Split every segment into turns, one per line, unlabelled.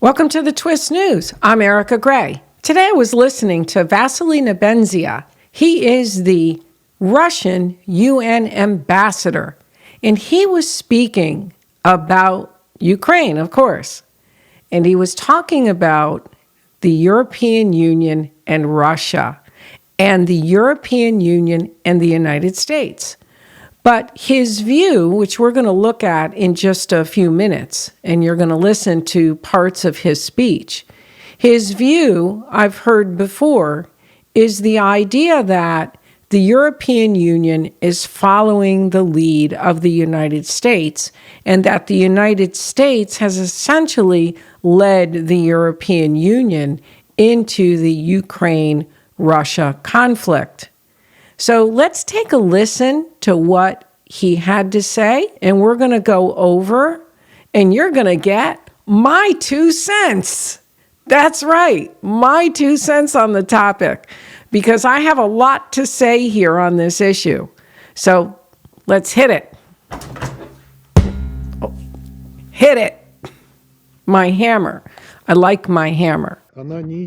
Welcome to the Twist News. I'm Erika Grey. Today I was listening to Vasily Nebenzya. He is the Russian UN ambassador, and he was speaking about Ukraine, of course. And he was talking about the European Union and Russia, and the European Union and the United States. But his view, which we're going to look at in just a few minutes, and you're going to listen to parts of his speech, his view, I've heard before, is the idea that the European Union is following the lead of the United States, and that the United States has essentially led the European Union into the Ukraine-Russia conflict. So let's take a listen to what he had to say, and we're going to go over, and you're going to get my 2 cents. That's right, my 2 cents on the topic, because I have a lot to say here on this issue. So let's hit it. Oh, hit it. My hammer. I like my hammer.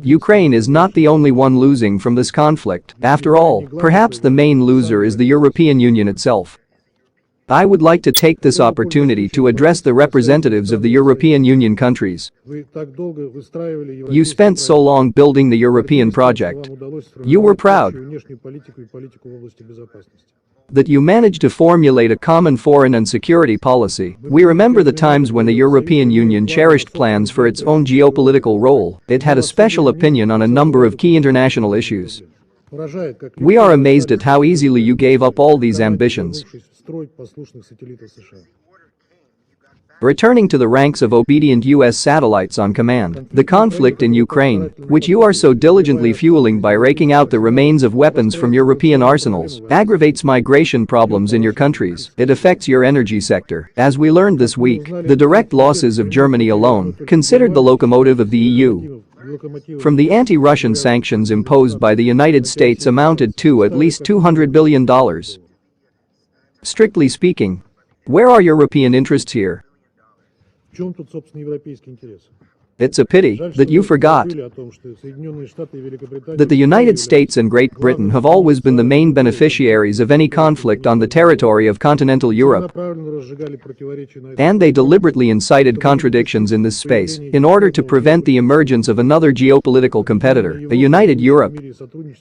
Ukraine is not the only one losing from this conflict. After all, perhaps the main loser is the European Union itself. I would like to take this opportunity to address the representatives of the European Union countries. You spent so long building the European project. You were proud that you managed to formulate a common foreign and security policy. We remember the times when the European Union cherished plans for its own geopolitical role. It had a special opinion on a number of key international issues. We are amazed at how easily you gave up all these ambitions. Returning to the ranks of obedient U.S. satellites on command, the conflict in Ukraine, which you are so diligently fueling by raking out the remains of weapons from European arsenals, aggravates migration problems in your countries. It affects your energy sector. As we learned this week, the direct losses of Germany alone, considered the locomotive of the EU, from the anti-Russian sanctions imposed by the United States amounted to at least $200 billion. Strictly speaking, where are European interests here? It's a pity that you forgot that the United States and Great Britain have always been the main beneficiaries of any conflict on the territory of continental Europe. And they deliberately incited contradictions in this space in order to prevent the emergence of another geopolitical competitor, a united Europe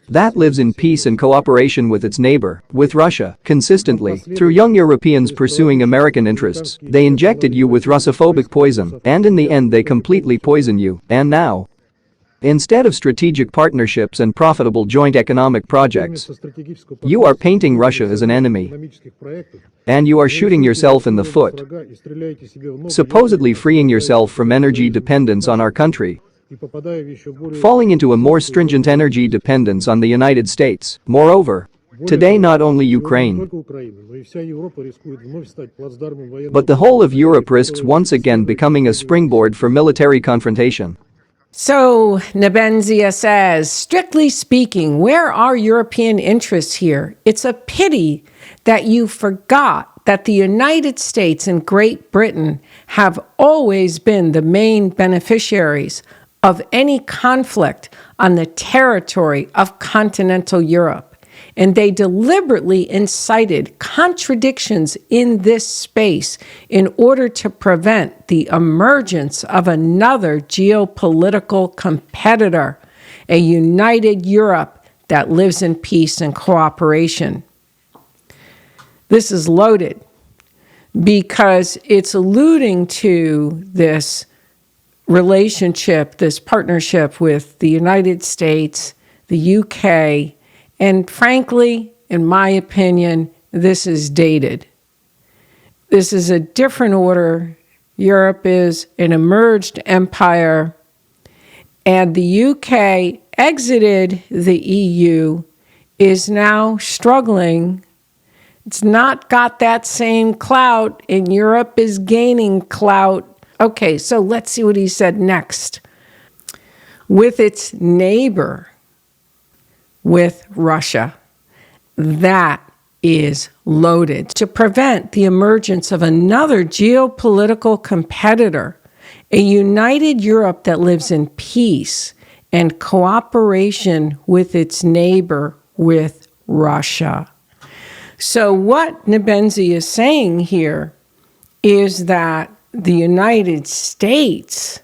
that lives in peace and cooperation with its neighbor, with Russia. Consistently, through young Europeans pursuing American interests, they injected you with Russophobic poison, and in the end they completely poison you. And now, instead of strategic partnerships and profitable joint economic projects, you are painting Russia as an enemy. And you are shooting yourself in the foot, supposedly freeing yourself from energy dependence on our country, falling into a more stringent energy dependence on the United States. Moreover, today not only Ukraine, but the whole of Europe risks once again becoming a springboard for military confrontation.
So Nebenzya says, strictly speaking, where are European interests here? It's a pity that you forgot that the United States and Great Britain have always been the main beneficiaries of any conflict on the territory of continental Europe. And they deliberately incited contradictions in this space in order to prevent the emergence of another geopolitical competitor, a united Europe that lives in peace and cooperation. This is loaded because it's alluding to this relationship, this partnership with the United States, the UK, and frankly, in my opinion, this is dated. This is a different order. Europe is an emerged empire, and the UK exited the EU, is now struggling. It's not got that same clout, and Europe is gaining clout. Okay, so let's see what he said next. With its neighbor, with Russia. That is loaded. To prevent the emergence of another geopolitical competitor, a united Europe that lives in peace and cooperation with its neighbor, with Russia. So what Nebenzya is saying here is that the United States,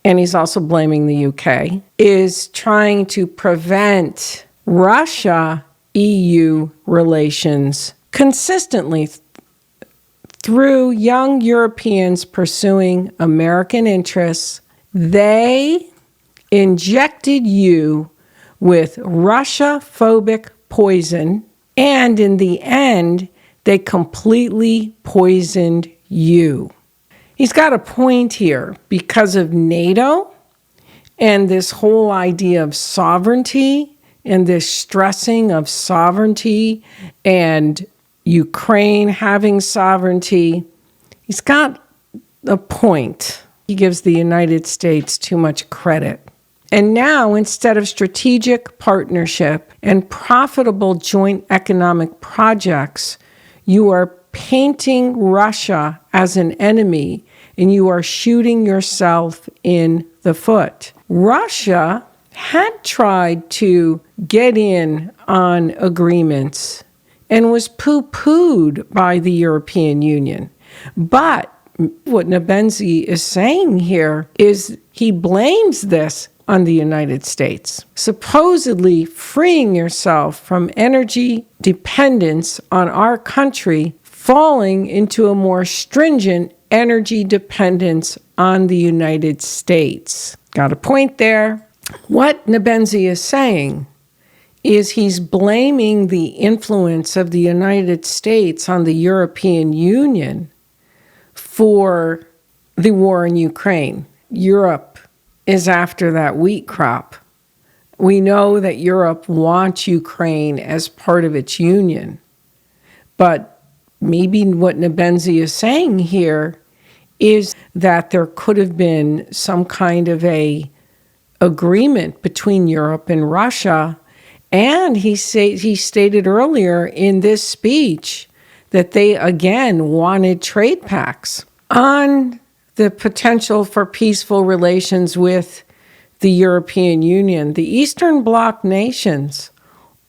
and he's also blaming the UK, is trying to prevent Russia-EU relations consistently through young Europeans pursuing American interests. They injected you with Russia-phobic poison, and in the end, they completely poisoned you. He's got a point here because of NATO and this whole idea of sovereignty and this stressing of sovereignty and Ukraine having sovereignty. He's got a point. He gives the United States too much credit. And now, instead of strategic partnership and profitable joint economic projects, you are painting Russia as an enemy, and you are shooting yourself in the foot. Russia had tried to get in on agreements and was poo-pooed by the European Union. But what Nebenzya is saying here is he blames this on the United States, supposedly freeing yourself from energy dependence on our country, falling into a more stringent energy dependence on the United States. Got a point there. What Nebenzya is saying is he's blaming the influence of the United States on the European Union for the war in Ukraine. Europe is after that wheat crop. We know that Europe wants Ukraine as part of its union. But maybe what Nebenzya is saying here is that there could have been some kind of a agreement between Europe and Russia. And he stated earlier in this speech that they again wanted trade pacts on the potential for peaceful relations with the European Union. The Eastern Bloc nations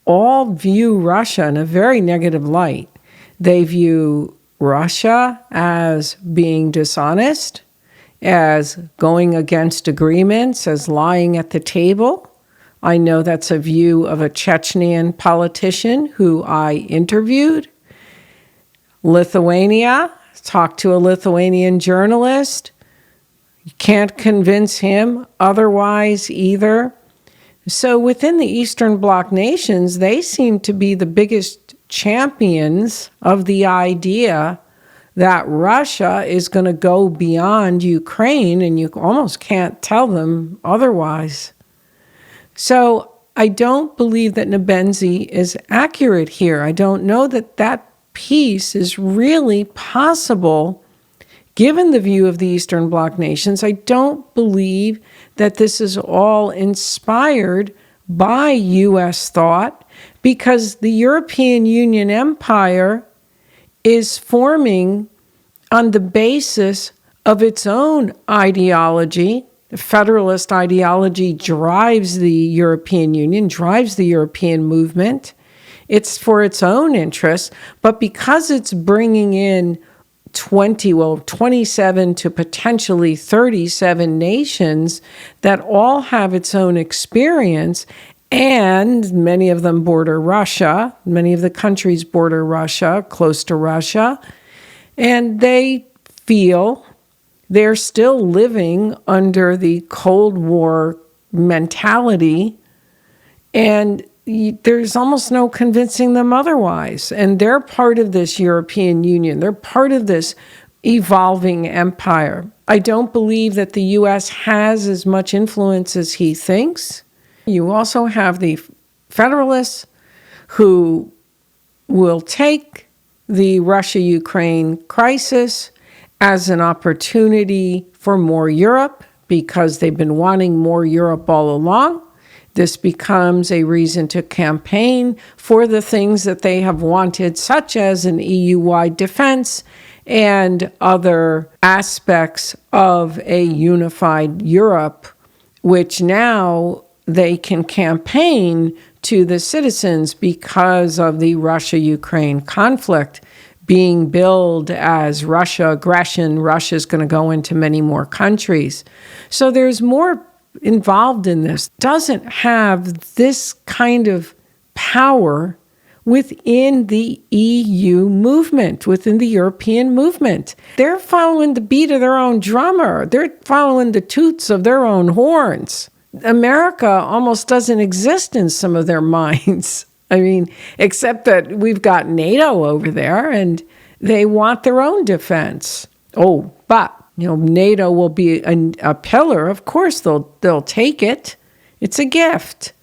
all view Russia in a very negative light. They view Russia as being dishonest, as going against agreements, as lying at the table. I know that's a view of a Chechnyan politician who I interviewed. Lithuania, talked to a Lithuanian journalist. You can't convince him otherwise either. So within the Eastern Bloc nations, they seem to be the biggest champions of the idea that Russia is going to go beyond Ukraine, and you almost can't tell them otherwise. So I don't believe that Nebenzya is accurate here. I don't know that that peace is really possible given the view of the Eastern Bloc nations. I don't believe that this is all inspired by U.S. thought, because the European Union empire is forming on the basis of its own ideology. The federalist ideology drives the European Union, drives the European movement. It's for its own interests, but because it's bringing in 27 to potentially 37 nations that all have its own experience, and many of them border Russia, many of the countries border Russia, close to Russia, and they feel they're still living under the Cold War mentality, and there's almost no convincing them otherwise. And they're part of this European Union. They're part of this evolving empire. I don't believe that the U.S. has as much influence as he thinks. You also have the federalists who will take the Russia-Ukraine crisis as an opportunity for more Europe, because they've been wanting more Europe all along. This becomes a reason to campaign for the things that they have wanted, such as an EU-wide defense and other aspects of a unified Europe, which now they can campaign to the citizens because of the Russia-Ukraine conflict being billed as Russia aggression. Russia's going to go into many more countries. So there's more involved in this. Doesn't have this kind of power within the EU movement, within the European movement. They're following the beat of their own drummer. They're following the toots of their own horns. America almost doesn't exist in some of their minds. I mean, except that we've got NATO over there and they want their own defense. Oh, but, NATO will be a pillar. Of course, they'll take it. It's a gift.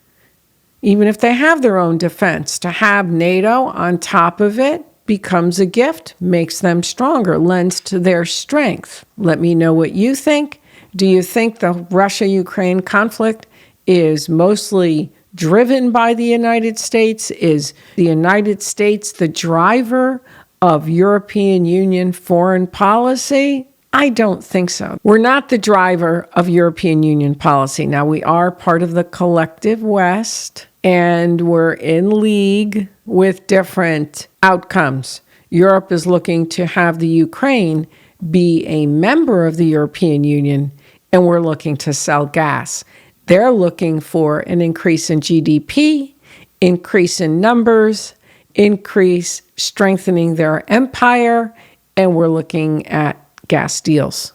Even if they have their own defense, to have NATO on top of it becomes a gift, makes them stronger, lends to their strength. Let me know what you think. Do you think the Russia-Ukraine conflict is mostly driven by the United States? Is the United States the driver of European Union foreign policy? I don't think so. We're not the driver of European Union policy. Now, we are part of the collective West, and we're in league with different outcomes. Europe is looking to have the Ukraine be a member of the European Union, and we're looking to sell gas. They're looking for an increase in GDP, increase in numbers, increase strengthening their empire, and we're looking at gas deals.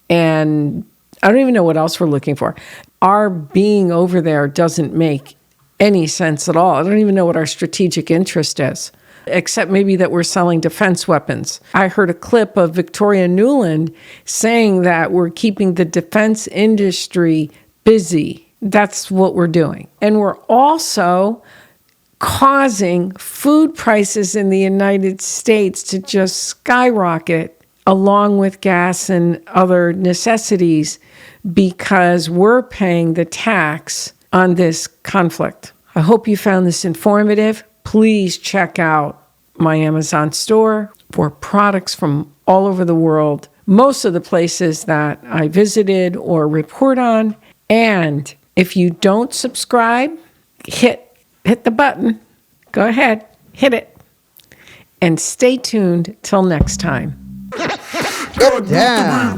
And I don't even know what else we're looking for. Our being over there doesn't make any sense at all. I don't even know what our strategic interest is, except maybe that we're selling defense weapons. I heard a clip of Victoria Nuland saying that we're keeping the defense industry busy. That's what we're doing. And we're also causing food prices in the United States to just skyrocket along with gas and other necessities because we're paying the tax on this conflict. I hope you found this informative. Please check out my Amazon store for products from all over the world, most of the places that I visited or report on. And if you don't subscribe, hit the button. Go ahead, hit it. And stay tuned till next time.
Damn.